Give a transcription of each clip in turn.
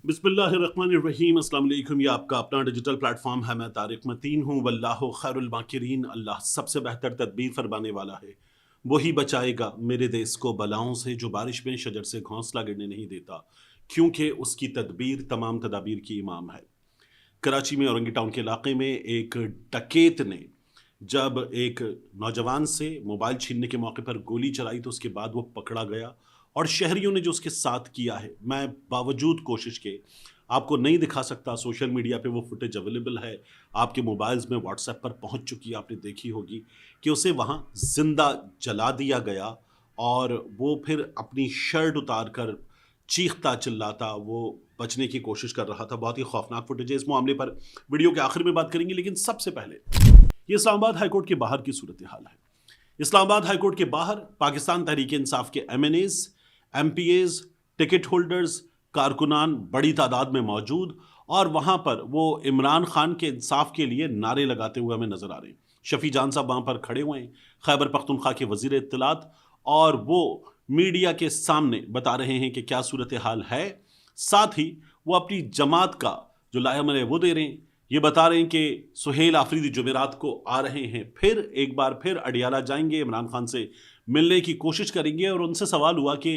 बिस्मिल्लाहिर्रहमानिर्रहीम। अस्सलाम वालेकुम। ये आपका अपना डिजिटल प्लेटफॉर्म है। मैं तारिक मतीन हूँ। वल्लाहु खैरुल माकिरीन। अल्लाह सबसे बेहतर तदबीर फरमाने वाला है। वही बचाएगा मेरे देश को बलाओं से, जो बारिश में शजर से घोंसला गिरने नहीं देता, क्योंकि उसकी तदबीर तमाम तदाबीर की इमाम है। कराची में औरंगी टाउन के इलाके में एक डकैत ने जब एक नौजवान से मोबाइल छीनने के मौके पर गोली चलाई तो उसके बाद वो पकड़ा गया। और शहरियों ने जो उसके साथ किया है, मैं बावजूद कोशिश के आपको नहीं दिखा सकता। सोशल मीडिया पे वो फुटेज अवेलेबल है, आपके मोबाइल्स में व्हाट्सएप पर पहुंच चुकी है, आपने देखी होगी कि उसे वहां जिंदा जला दिया गया। और वो फिर अपनी शर्ट उतार कर चीखता चिल्लाता वो बचने की कोशिश कर रहा था। बहुत ही खौफनाक फुटेज है। इस मामले पर वीडियो के आखिर में बात करेंगे, लेकिन सबसे पहले ये इस्लामाबाद हाईकोर्ट के बाहर की सूरत हाल है। इस्लामाबाद हाईकोर्ट के बाहर पाकिस्तान तहरीक इंसाफ के MNAs, MPAs, टिकट होल्डर्स, कारकुनान बड़ी तादाद में मौजूद, और वहां पर वो इमरान खान के इंसाफ के लिए नारे लगाते हुए हमें नजर आ रहे हैं। शफी जान साहब वहां पर खड़े हुए हैं, खैबर पख्तूनख्वा के वजीर इत्तलात, और वो मीडिया के सामने बता रहे हैं कि क्या सूरत हाल है। साथ ही वो अपनी जमात का जो लायामल है वो दे रहे हैं। ये बता रहे हैं कि सुहेल आफरीदी जुमेरात को आ रहे हैं, फिर एक बार फिर अडियाला जाएंगे, इमरान खान से मिलने की कोशिश करेंगे। और उनसे सवाल हुआ कि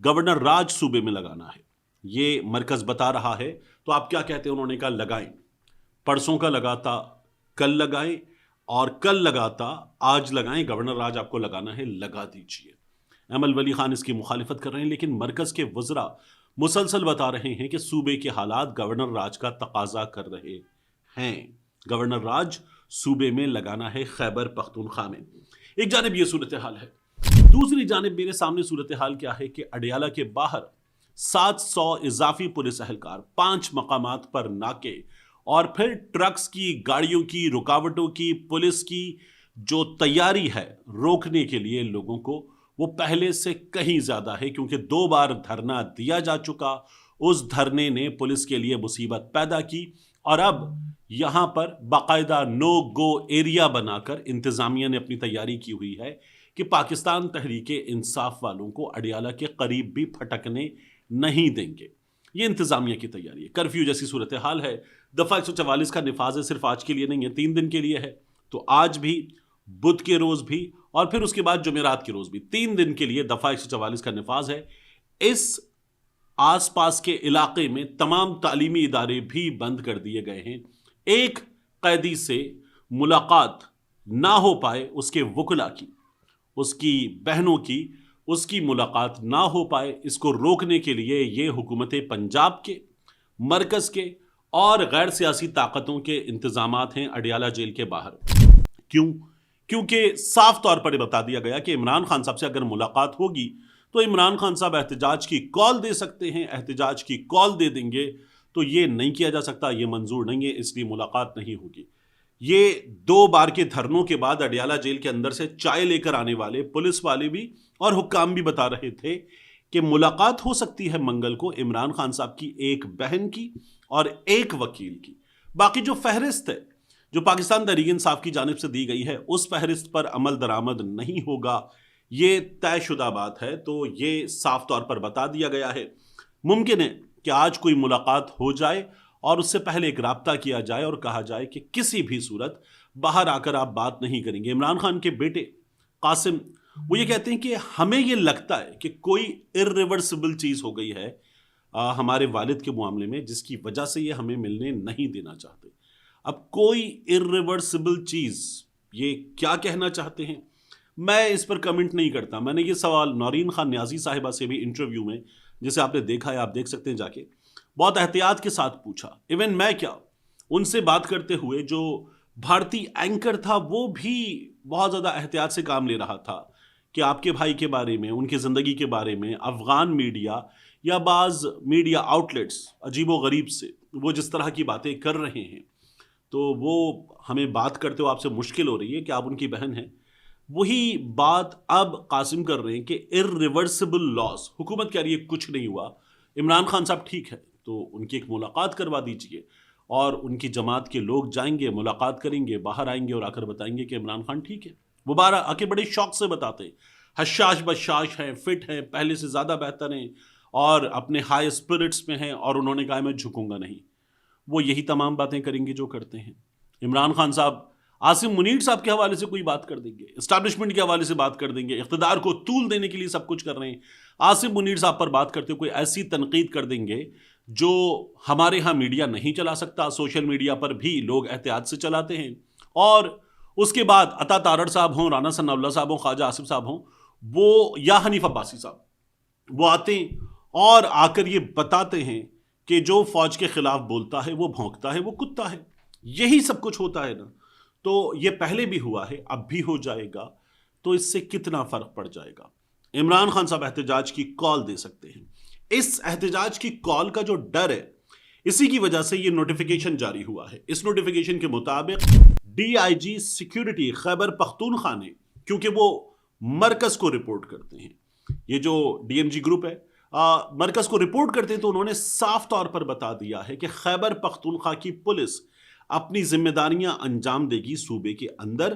गवर्नर राज सूबे में लगाना है, ये मरकज बता रहा है, तो आप क्या कहते हैं? उन्होंने कहा लगाएं। परसों का लगाता कल लगाएं, और कल लगाता आज लगाएं। गवर्नर राज आपको लगाना है, लगा दीजिए। अमल वली खान इसकी मुखालिफत कर रहे हैं, लेकिन मरकज के वज़रा मुसलसल बता रहे हैं कि सूबे के हालात गवर्नर राज का तकाजा कर रहे हैं। गवर्नर राज सूबे में लगाना है खैबर पख्तूनख्वा में। एक जानिब ये सूरत हाल है, दूसरी जानिब मेरे सामने सूरत हाल क्या है कि अडियाला के बाहर 700 इजाफी पुलिस एहलकार 5 मकामात पर नाके, और फिर ट्रक्स की, गाड़ियों की, रुकावटों की, पुलिस की जो तैयारी है रोकने के लिए लोगों को, वो पहले से कहीं ज्यादा है। क्योंकि 2 बार धरना दिया जा चुका, उस धरने ने पुलिस के लिए मुसीबत पैदा की, और अब यहां पर बाकायदा नो गो एरिया बनाकर इंतजामिया ने अपनी तैयारी की हुई है कि पाकिस्तान तहरीके इंसाफ वालों को अडियाला के करीब भी फटकने नहीं देंगे। ये इंतजामिया की तैयारी है। कर्फ्यू जैसी सूरत हाल है। दफा 144 का निफाज है, सिर्फ आज के लिए नहीं है, 3 दिन के लिए है। तो आज भी, बुध के रोज भी, और फिर उसके बाद जुमेरात के रोज भी, 3 दिन के लिए दफा 144 का निफाज है। इस आसपास के इलाके में तमाम तालीमी इदारे भी बंद कर दिए गए हैं। एक कैदी से मुलाकात ना हो पाए, उसके वकुला की, उसकी बहनों की, उसकी मुलाकात ना हो पाए, इसको रोकने के लिए ये हुकूमत पंजाब के, मरकज के और गैर सियासी ताकतों के इंतजामात हैं अडियाला जेल के बाहर। क्यों? क्योंकि साफ तौर पर बता दिया गया कि इमरान खान साहब से अगर मुलाकात होगी तो इमरान खान साहब एहतजाज की कॉल दे सकते हैं, एहतजाज की कॉल दे देंगे, तो ये नहीं किया जा सकता, ये मंजूर नहीं है, इसलिए मुलाकात नहीं होगी। ये 2 बार के धरनों के बाद अडियाला जेल के अंदर से चाय लेकर आने वाले पुलिस वाले भी और हुक्काम भी बता रहे थे कि मुलाकात हो सकती है मंगल को इमरान खान साहब की एक बहन की और एक वकील की। बाकी जो फहरिस्त है जो पाकिस्तान तहरीक इंसाफ की जानिब से दी गई है, उस फहरिस्त पर अमल दरामद नहीं होगा, ये तयशुदा बात है। तो ये साफ तौर पर बता दिया गया है। मुमकिन है कि आज कोई मुलाकात हो जाए और उससे पहले एक राब्ता किया जाए और कहा जाए कि किसी भी सूरत बाहर आकर आप बात नहीं करेंगे। इमरान खान के बेटे कासिम वो ये कहते हैं कि हमें ये लगता है कि कोई इर्रिवर्सिबल चीज़ हो गई है हमारे वालिद के मामले में, जिसकी वजह से ये हमें मिलने नहीं देना चाहते। अब कोई इर्रिवर्सिबल चीज़, ये क्या कहना चाहते हैं, मैं इस पर कमेंट नहीं करता। मैंने ये सवाल नौरीन खान न्याजी साहिबा से भी इंटरव्यू में, जिसे आपने देखा है, आप देख सकते हैं जाके, बहुत एहतियात के साथ पूछा। इवन मैं क्या, उनसे बात करते हुए जो भारतीय एंकर था वो भी बहुत ज़्यादा एहतियात से काम ले रहा था कि आपके भाई के बारे में, उनकी ज़िंदगी के बारे में अफ़गान मीडिया या बाज़ मीडिया आउटलेट्स अजीबो गरीब से वो जिस तरह की बातें कर रहे हैं, तो वो हमें बात करते हुए आपसे मुश्किल हो रही है कि आप उनकी बहन हैं। वही बात अब कासिम कर रहे हैं कि इर्रिवर्सिबल लॉस, हुकूमत कह रही है कुछ नहीं हुआ, इमरान खान साहब ठीक है, तो उनकी एक मुलाकात करवा दीजिए, और उनकी जमात के लोग जाएंगे, मुलाकात करेंगे, बाहर आएंगे और आकर बताएंगे कि इमरान खान ठीक है। वो बारह आके बड़े शौक से बताते हैं, हशाश बशाश हैं, फिट हैं, पहले से ज़्यादा बेहतर हैं, اور اپنے ہائی اسپرٹس میں ہیں اور انہوں نے کہا میں جھکوں گا نہیں. وہ یہی تمام باتیں کریں گے جو کرتے ہیں. عمران خان صاحب عاصم منیر صاحب کے حوالے سے کوئی بات کر دیں گے, اسٹیبلشمنٹ کے حوالے سے بات کر دیں گے, اقتدار کو طول دینے کے لیے سب کچھ کر رہے ہیں. عاصم منیر صاحب پر بات کرتے ہوئے کوئی ایسی تنقید کر دیں گے جو ہمارے ہاں میڈیا نہیں چلا سکتا. سوشل میڈیا پر بھی لوگ احتیاط سے چلاتے ہیں. اور اس کے بعد عطا تارڑ صاحب ہوں, رانا ثناء اللہ صاحب ہوں, خواجہ آصف صاحب ہوں, وہ یا حنیف عباسی صاحب, وہ آتے ہیں اور آ کر یہ بتاتے ہیں کہ جو فوج کے خلاف بولتا ہے وہ بھونکتا ہے, وہ کتا ہے. یہی سب کچھ ہوتا ہے نا. تو یہ پہلے بھی ہوا ہے, اب بھی ہو جائے گا. تو اس سے کتنا فرق پڑ جائے گا. عمران خان صاحب احتجاج کی کال دے سکتے ہیں. اس احتجاج کی کال کا جو ڈر ہے, اسی کی وجہ سے یہ نوٹیفیکیشن جاری ہوا ہے. اس نوٹیفیکیشن کے مطابق D I G security Khyber Pakhtunkhwa نے, کیونکہ وہ مرکز کو رپورٹ کرتے ہیں, یہ جو ڈی ایم جی گروپ ہے مرکز کو رپورٹ کرتے ہیں, تو انہوں نے صاف طور پر بتا دیا ہے کہ خیبر پختونخوا کی پولیس اپنی ذمہ داریاں انجام دے گی صوبے کے اندر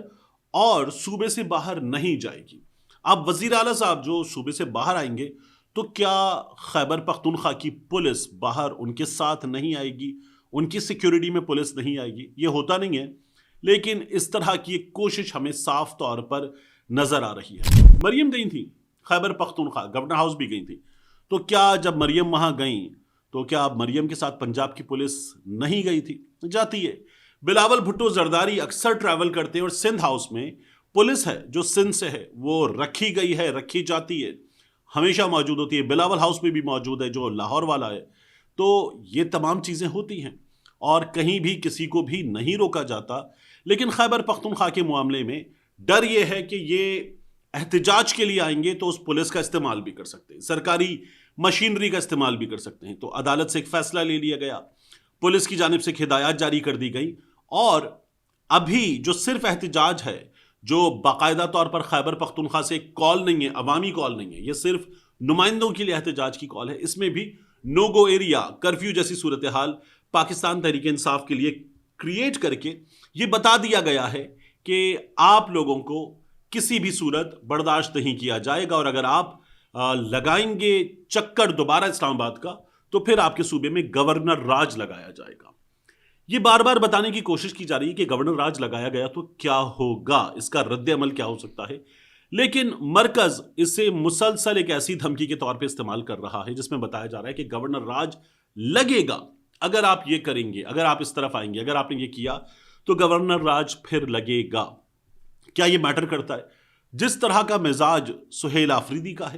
اور صوبے سے باہر نہیں جائے گی. اب وزیر اعلیٰ صاحب جو صوبے سے باہر آئیں گے تو کیا خیبر پختونخوا کی پولیس باہر ان کے ساتھ نہیں آئے گی, ان کی سیکیورٹی میں پولیس نہیں آئے گی؟ یہ ہوتا نہیں ہے, لیکن اس طرح کی ایک کوشش ہمیں صاف طور پر نظر آ رہی ہے. مریم گئی تھی خیبر پختونخوا, گورنر ہاؤس بھی گئی تھی, تو کیا جب مریم وہاں گئیں تو کیا مریم کے ساتھ پنجاب کی پولیس نہیں گئی تھی؟ جاتی ہے. بلاول بھٹو زرداری اکثر ٹریول کرتے ہیں اور سندھ ہاؤس میں پولیس ہے جو سندھ سے ہے وہ رکھی گئی ہے, رکھی جاتی ہے, ہمیشہ موجود ہوتی ہے. بلاول ہاؤس میں بھی موجود ہے جو لاہور والا ہے. تو یہ تمام چیزیں ہوتی ہیں اور کہیں بھی کسی کو بھی نہیں روکا جاتا. لیکن خیبر پختونخوا کے معاملے میں ڈر یہ ہے کہ یہ احتجاج کے لیے آئیں گے تو اس پولیس کا استعمال بھی کر سکتے ہیں, سرکاری مشینری کا استعمال بھی کر سکتے ہیں. تو عدالت سے ایک فیصلہ لے لیا گیا, پولیس کی جانب سے ایک ہدایات جاری کر دی گئی, اور ابھی جو صرف احتجاج ہے, جو باقاعدہ طور پر خیبر پختونخوا سے ایک کال نہیں ہے, عوامی کال نہیں ہے, یہ صرف نمائندوں کے لیے احتجاج کی کال ہے, اس میں بھی نو گو ایریا, کرفیو جیسی صورتحال پاکستان تحریک انصاف کے لیے کریٹ کر کے یہ بتا دیا گیا ہے کہ آپ لوگوں کو کسی بھی صورت برداشت نہیں کیا جائے گا, اور اگر آپ لگائیں گے چکر دوبارہ اسلام آباد کا تو پھر آپ کے صوبے میں گورنر راج لگایا جائے گا. یہ بار بار بتانے کی کوشش کی جا رہی ہے کہ گورنر راج لگایا گیا تو کیا ہوگا, اس کا رد عمل کیا ہو سکتا ہے, لیکن مرکز اسے مسلسل ایک ایسی دھمکی کے طور پہ استعمال کر رہا ہے جس میں بتایا جا رہا ہے کہ گورنر راج لگے گا اگر آپ یہ کریں گے, اگر آپ اس طرف آئیں گے, اگر آپ نے یہ کیا تو گورنر راج پھر لگے گا. کیا یہ میٹر کرتا ہے؟ جس طرح کا مزاج سہیل آفریدی کا ہے,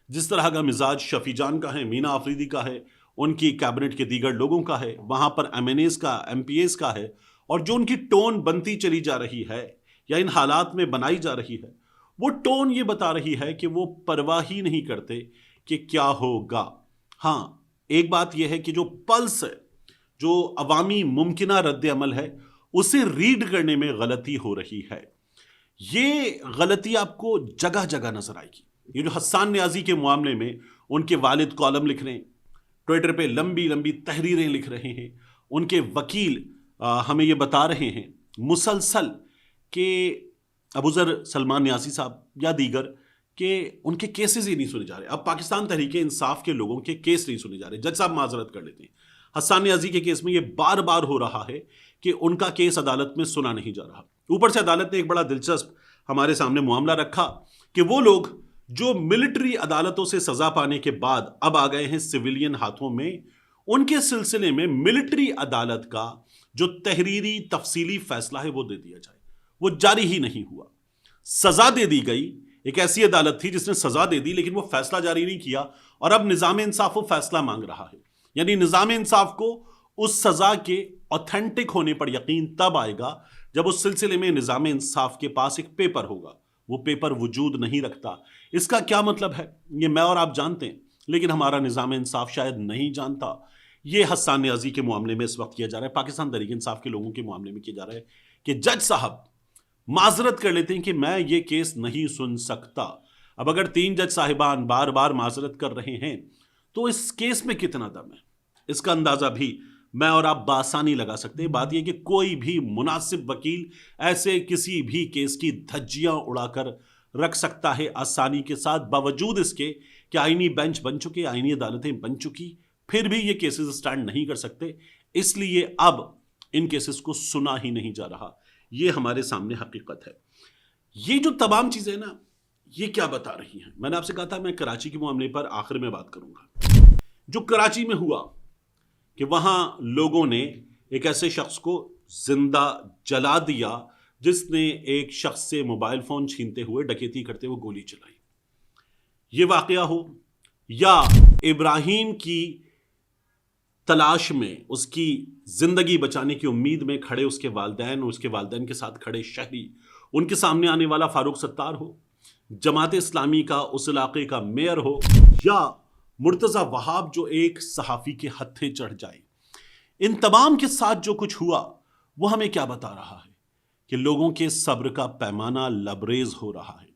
جس طرح کا مزاج شفیع جان کا ہے, مینا آفریدی کا ہے, ان کی کیبنٹ کے دیگر لوگوں کا ہے, وہاں پر ایم این ایز کا, ایم پی ایز کا ہے, اور جو ان کی ٹون بنتی چلی جا رہی ہے یا ان حالات میں بنائی جا رہی ہے, وہ ٹون یہ بتا رہی ہے کہ وہ پرواہ ہی نہیں کرتے کہ کیا ہوگا. ہاں ایک بات یہ ہے کہ جو پلس ہے, جو عوامی ممکنہ رد عمل ہے, اسے ریڈ کرنے میں غلطی ہو رہی ہے. یہ غلطی آپ کو جگہ جگہ نظر آئے گی. یہ جو حسان نیازی کے معاملے میں ان کے والد کالم لکھ رہے ہیں, ٹویٹر پہ لمبی لمبی تحریریں لکھ رہے ہیں, ان کے وکیل ہمیں یہ بتا رہے ہیں مسلسل کہ ابوذر سلمان نیازی صاحب یا دیگر کہ ان کے کیسز ہی نہیں سنے جا رہے. اب پاکستان تحریک انصاف کے لوگوں کے کیس نہیں سنے جا رہے. جج صاحب معذرت کر لیتے ہیں, حسان نیازی کے کیس میں یہ بار بار ہو رہا ہے کہ ان کا کیس عدالت میں سنا نہیں جا رہا. اوپر سے عدالت نے ایک بڑا دلچسپ ہمارے سامنے معاملہ رکھا کہ وہ لوگ جو ملٹری عدالتوں سے سزا پانے کے بعد اب آ گئے ہیں سویلین ہاتھوں میں, ان کے سلسلے میں ملٹری عدالت کا جو تحریری تفصیلی فیصلہ ہے وہ دے دیا جائے. وہ جاری ہی نہیں ہوا. سزا دے دی گئی, ایک ایسی عدالت تھی جس نے سزا دے دی لیکن وہ فیصلہ جاری نہیں کیا, اور اب نظام انصاف وہ فیصلہ مانگ رہا ہے. یعنی نظام انصاف کو اس سزا کے اوتھینٹک ہونے پر یقین تب آئے گا جب اس سلسلے میں نظام انصاف کے پاس ایک پیپر ہوگا. وہ پیپر وجود نہیں رکھتا. اس کا کیا مطلب ہے یہ میں اور آپ جانتے ہیں, لیکن ہمارا نظام انصاف شاید نہیں جانتا. یہ حسان نیازی کے معاملے میں اس وقت کیا جا رہا ہے, پاکستان تحریک انصاف کے لوگوں کے معاملے میں کیا جا رہا ہے کہ جج صاحب معذرت کر لیتے ہیں کہ میں یہ کیس نہیں سن سکتا. اب اگر 3 جج صاحبان بار بار معذرت کر رہے ہیں تو اس کیس میں کتنا دم ہے, اس کا اندازہ بھی میں اور آپ بآسانی لگا سکتے ہیں. بات یہ کہ کوئی بھی مناسب وکیل ایسے کسی بھی کیس کی دھجیاں اڑا کر रख सकता है आसानी के साथ, बावजूद इसके कि आईनी बेंच बन चुके, आईनी अदालतें बन चुकी, फिर भी ये केसेस स्टैंड नहीं कर सकते। इसलिए अब इन केसेस को सुना ही नहीं जा रहा। ये हमारे सामने हकीकत है। ये जो तमाम चीजें ना, ये क्या बता रही हैं? मैंने आपसे कहा था मैं कराची के मामले पर आखिर में बात करूंगा। जो कराची में हुआ कि वहां लोगों ने एक ऐसे शख्स को जिंदा जला दिया जिसने एक शख्स से मोबाइल फोन छीनते हुए, डकैती करते हुए गोली चलाई। ये वाकया हो या इब्राहिम की तलाश में, उसकी जिंदगी बचाने की उम्मीद में खड़े उसके वालिदैन और उसके वालिदैन के साथ खड़े शहरी, उनके सामने आने वाला फारूक सत्तार हो, जमात इस्लामी का उस इलाके का मेयर हो, या मुर्तजा वहाब जो एक सहाफी के हत्थे चढ़ जाए, इन तमाम के साथ जो कुछ हुआ वो हमें क्या बता रहा है कि लोगों के सब्र का पैमाना लबरेज हो रहा है।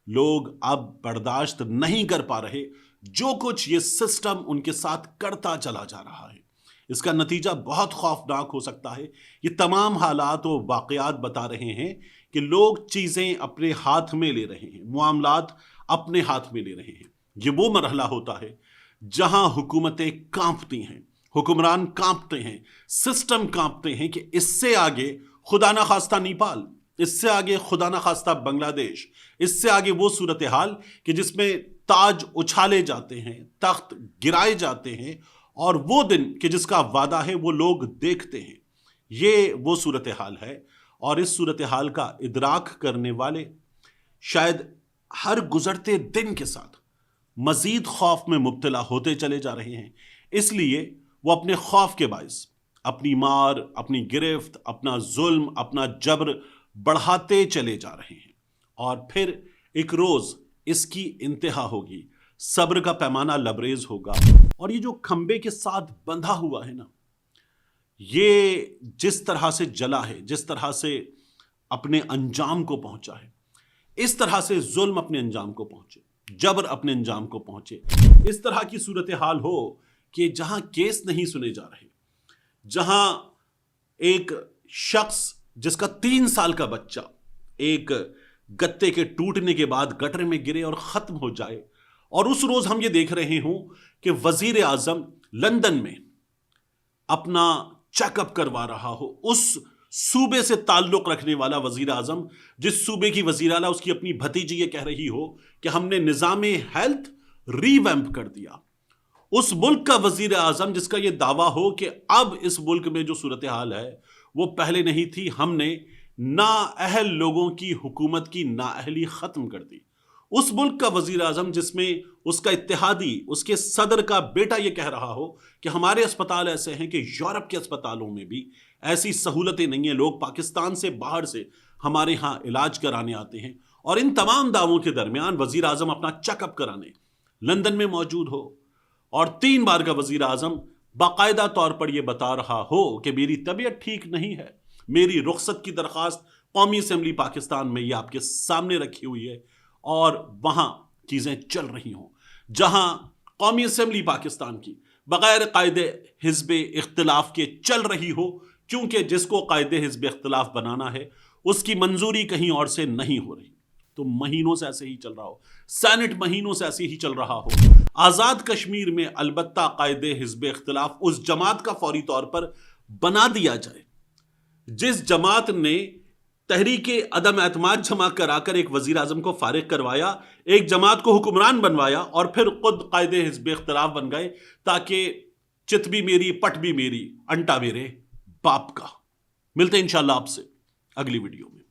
लोग अब बर्दाश्त नहीं कर पा रहे जो कुछ ये सिस्टम उनके साथ करता चला जा रहा है। इसका नतीजा बहुत खौफनाक हो सकता है। ये तमाम हालात और वाकयात बता रहे हैं कि लोग चीज़ें अपने हाथ में ले रहे हैं, मामलात अपने हाथ में ले रहे हैं। ये वो मरहला होता है जहां हुकूमतें कांपती हैं, हुक्मरान कांपते हैं, सिस्टम कांपते हैं कि इससे आगे खुदा ना खास्ता नेपाल, इससे आगे खुदा ना खास्ता बांग्लादेश, इससे आगे वो सूरत हाल कि जिसमें ताज उछाले जाते हैं, तख्त गिराए जाते हैं, और वो दिन कि जिसका वादा है वो लोग देखते हैं। ये वो सूरत हाल है। और इस सूरत हाल का इदराक करने वाले शायद हर गुजरते दिन के साथ मजीद खौफ में मुब्तला होते चले जा रहे हैं। इसलिए वो अपने खौफ के बाइस अपनी मार, अपनी गिरफ्त, अपना जुल्म, अपना जबर बढ़ाते चले जा रहे हैं। और फिर एक रोज इसकी इंतहा होगी, सब्र का पैमाना लबरेज होगा, और ये जो खंबे के साथ बंधा हुआ है ना, ये जिस तरह से जला है, जिस तरह से अपने अंजाम को पहुंचा है, इस तरह से जुल्म अपने अंजाम को पहुंचे, जबर अपने अंजाम को पहुंचे, इस तरह की सूरत हाल हो कि जहां केस नहीं सुने जा रहे, जहां एक शख्स जिसका 3 साल का बच्चा एक गत्ते के टूटने के बाद गटर में गिरे और खत्म हो जाए, और उस रोज हम ये देख रहे हों कि वजीर आजम लंदन में अपना चेकअप करवा रहा हो, उस सूबे से ताल्लुक रखने वाला वजीर आजम, जिस सूबे की वजीर आला उसकी अपनी भतीजी ये कह रही हो कि हमने निजामे हेल्थ रीवैम्प कर दिया, उस मुल्क का वजीर आजम जिसका ये दावा हो कि अब इस मुल्क में जो सूरत हाल है वो पहले नहीं थी, हमने नाअहल लोगों की हुकूमत की नाअहली खत्म कर दी, उस मुल्क का वजीर आजम जिसमें उसका इत्तेहादी, उसके सदर का बेटा ये कह रहा हो कि हमारे अस्पताल ऐसे हैं कि यूरोप के अस्पतालों में भी ऐसी सहूलतें नहीं है, लोग पाकिस्तान से बाहर से हमारे यहाँ इलाज कराने आते हैं, और इन तमाम दावों के दरमियान वजीर आजम अपना चेकअप कराने लंदन में मौजूद हो, और 3 बार का वजीर आजम बाकायदा तौर पर यह बता रहा हो कि मेरी तबीयत ठीक नहीं है, मेरी रुखसत की दरख्वास्त कौमी असम्बली पाकिस्तान में ये आपके सामने रखी हुई है, और वहां चीजें चल रही हों, जहां कौमी असम्बली पाकिस्तान की बगैर कायदे हिज़्ब इख्तिलाफ के चल रही हो, क्योंकि जिसको कायदे हिज़्ब इख्तिलाफ बनाना है उसकी मंजूरी कहीं और से नहीं हो रही। तो महीनों से ऐसे ही चल रहा हो, सेनेट महीनों से ऐसे ही चल रहा हो। आज़ाद कश्मीर में अलबत्ता कायदे हिज़्ब इख्तिलाफ उस जमात का फौरी तौर पर बना दिया जाए जिस जमात ने तहरीके अदम एतमाद जमा कराकर एक वजीर आजम को फारिग करवाया, एक जमात को हुक्मरान बनवाया, और फिर खुद कायदे हिज़्ब इख्तिलाफ बन गए, ताकि चित भी मेरी, पट भी मेरी, अंटा मेरे बाप का। मिलते हैं इंशाअल्लाह आपसे अगली वीडियो में।